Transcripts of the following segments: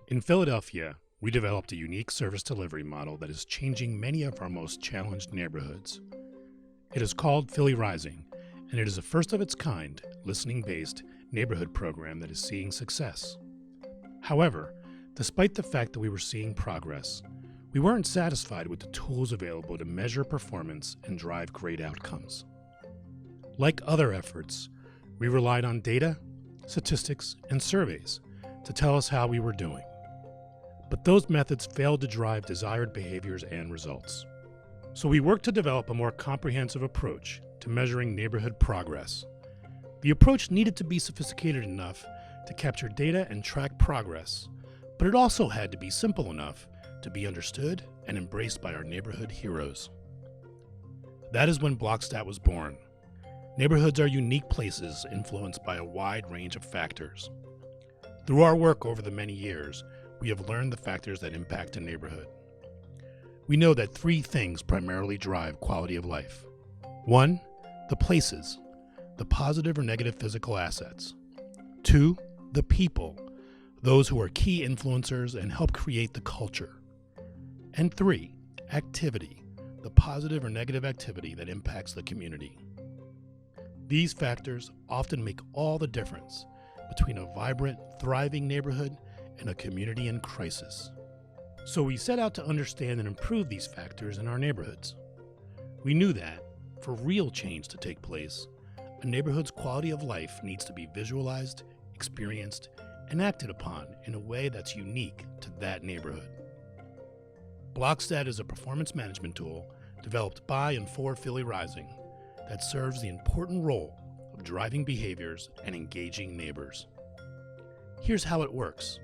In Philadelphia, we developed a unique service delivery model that is changing many of our most challenged neighborhoods. It is called PhillyRising, and it is a first-of-its-kind, listening-based neighborhood program that is seeing success. However, despite the fact that we were seeing progress, we weren't satisfied with the tools available to measure performance and drive great outcomes. Like other efforts, we relied on data, statistics, and surveys to tell us how we were doing. But those methods failed to drive desired behaviors and results. So we worked to develop a more comprehensive approach to measuring neighborhood progress. The approach needed to be sophisticated enough to capture data and track progress, but it also had to be simple enough to be understood and embraced by our neighborhood heroes. That is when BlockStat was born. Neighborhoods are unique places influenced by a wide range of factors. Through our work over the many years, we have learned the factors that impact a neighborhood. We know that three things primarily drive quality of life. One, the places, the positive or negative physical assets. Two, the people, those who are key influencers and help create the culture. And three, activity, the positive or negative activity that impacts the community. These factors often make all the difference between a vibrant, thriving neighborhood and a community in crisis. So we set out to understand and improve these factors in our neighborhoods. We knew that, for real change to take place, a neighborhood's quality of life needs to be visualized, experienced, and acted upon in a way that's unique to that neighborhood. BlockStat is a performance management tool developed by and for PhillyRising that serves the important role of driving behaviors and engaging neighbors. Here's how it works.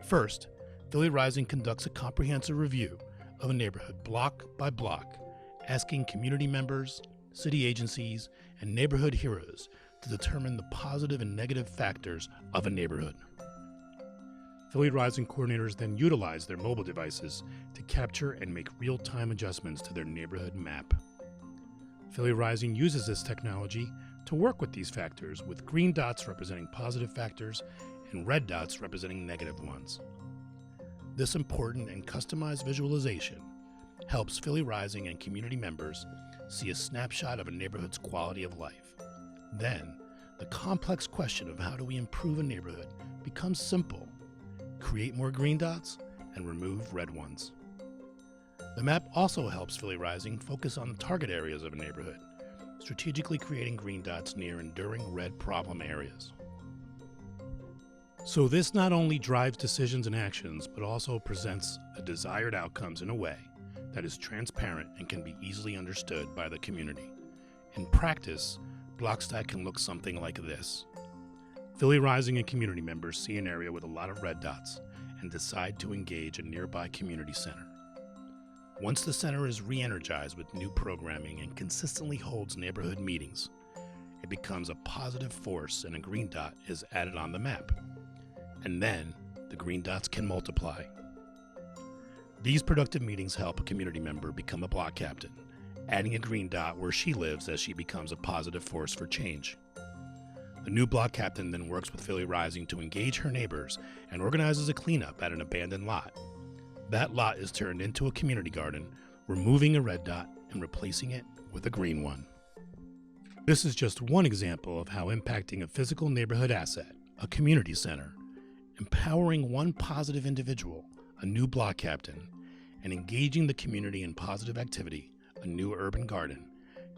First, PhillyRising conducts a comprehensive review of a neighborhood block by block, asking community members, city agencies, and neighborhood heroes to determine the positive and negative factors of a neighborhood. PhillyRising coordinators then utilize their mobile devices to capture and make real-time adjustments to their neighborhood map. PhillyRising uses this technology to work with these factors, with green dots representing positive factors and red dots representing negative ones. This important and customized visualization helps PhillyRising and community members see a snapshot of a neighborhood's quality of life. Then, the complex question of how do we improve a neighborhood becomes simple. Create more green dots and remove red ones. The map also helps PhillyRising focus on the target areas of a neighborhood, strategically creating green dots near enduring red problem areas. So this not only drives decisions and actions, but also presents the desired outcomes in a way that is transparent and can be easily understood by the community. In practice, BlockStat can look something like this. PhillyRising and community members see an area with a lot of red dots and decide to engage a nearby community center. Once the center is re-energized with new programming and consistently holds neighborhood meetings, it becomes a positive force and a green dot is added on the map. And then, the green dots can multiply. These productive meetings help a community member become a block captain, adding a green dot where she lives as she becomes a positive force for change. The new block captain then works with PhillyRising to engage her neighbors and organizes a cleanup at an abandoned lot. That lot is turned into a community garden, removing a red dot and replacing it with a green one. This is just one example of how impacting a physical neighborhood asset, a community center, empowering one positive individual, a new block captain, and engaging the community in positive activity, a new urban garden,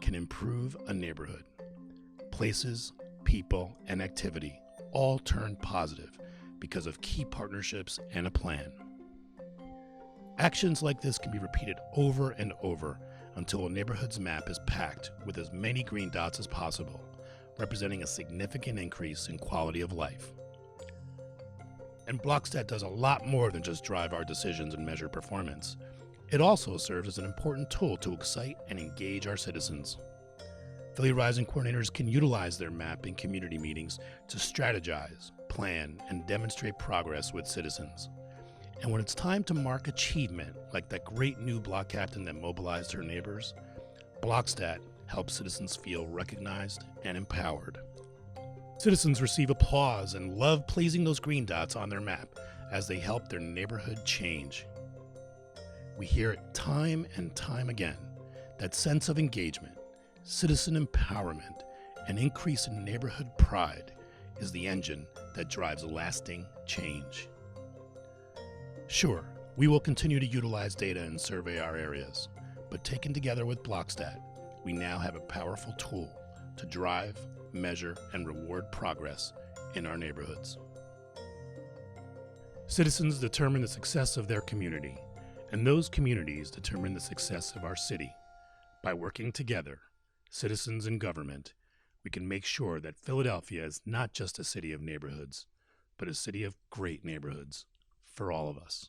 can improve a neighborhood. Places, people, and activity all turn positive because of key partnerships and a plan. Actions like this can be repeated over and over until a neighborhood's map is packed with as many green dots as possible, representing a significant increase in quality of life. And BlockStat does a lot more than just drive our decisions and measure performance. It also serves as an important tool to excite and engage our citizens. PhillyRising coordinators can utilize their map in community meetings to strategize, plan, and demonstrate progress with citizens. And when it's time to mark achievement, like that great new block captain that mobilized her neighbors, BlockStat helps citizens feel recognized and empowered. Citizens receive applause and love placing those green dots on their map as they help their neighborhood change. We hear it time and time again, that sense of engagement, citizen empowerment, and increase in neighborhood pride is the engine that drives lasting change. Sure, we will continue to utilize data and survey our areas, but taken together with BlockStat, we now have a powerful tool to drive, measure, and reward progress in our neighborhoods. Citizens determine the success of their community, and those communities determine the success of our city. By working together, citizens and government, we can make sure that Philadelphia is not just a city of neighborhoods, but a city of great neighborhoods for all of us.